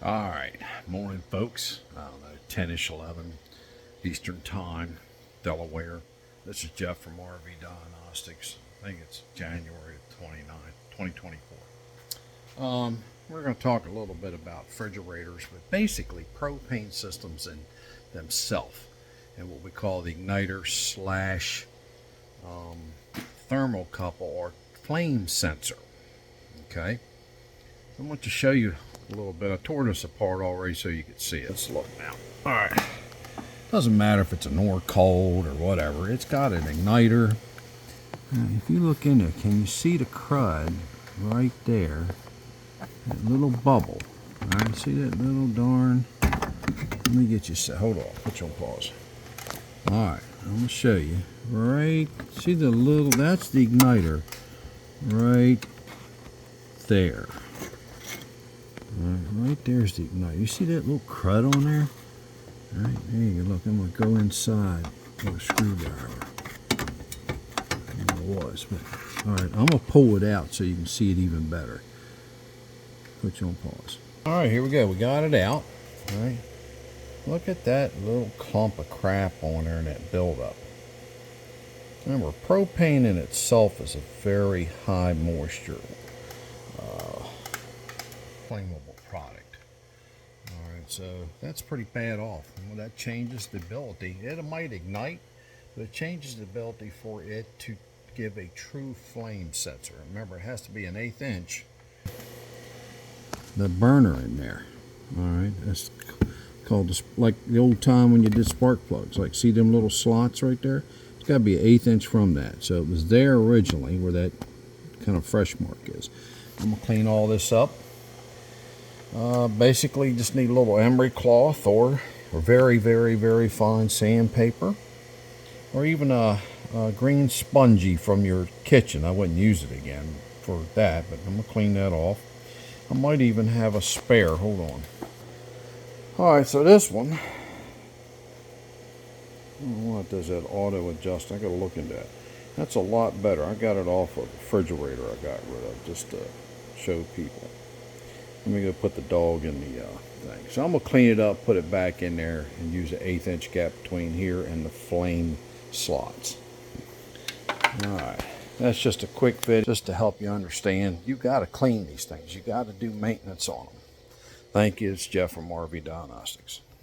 All right, morning folks. I don't know, 10ish, 11 Eastern Time, Delaware. This is Jeff from RV Diagnostics. I think it's January 29th, 2024. We're going to talk a little bit about refrigerators, but basically propane systems in themselves, and what we call the igniter slash thermocouple or flame sensor. Okay, I want to show you a little bit. I tore this apart already so you can see it. Let's look now. All right, doesn't matter if it's a Nor cold or whatever, it's got an igniter. If you look in there, can you see the crud right there? That little bubble. All right, see that little darn? Let me get you set. Hold on, put you on pause. All right, I'm gonna show you. Right, see the little, that's the igniter right there. Right there's the igniter. You see that little crud on there? All right, there you go. Look, I'm going to go inside with a screwdriver. There it was. But, all right, I'm going to pull it out so you can see it even better. Put you on pause. All right, here we go. We got it out. All right. Look at that little clump of crap on there and that buildup. Remember, propane in itself is a very high moisture flammable product. All right, so that's pretty bad off. Well, that changes the ability. It might ignite, but it changes the ability for it to give a true flame sensor. Remember, it has to be an 1/8 inch. The burner in there. All right, that's called like the old time when you did spark plugs. Like, see them little slots right there? It's got to be an 1/8 inch from that. So it was there originally where that kind of fresh mark is. I'm gonna clean all this up. Basically, you just need a little emery cloth or very, very, very fine sandpaper, or even a green spongy from your kitchen. I wouldn't use it again for that, but I'm gonna clean that off. I might even have a spare. Hold on. All right, so this one, what does that auto adjust? I gotta look into that. That's a lot better. I got it off of a Fridgerator I got rid of just to show people. Let me go put the dog in the thing. So I'm going to clean it up, put it back in there, and use an 1/8 inch gap between here and the flame slots. Alright, that's just a quick video just to help you understand. You got to clean these things. You got to do maintenance on them. Thank you. It's Jeff from RV Diagnostics.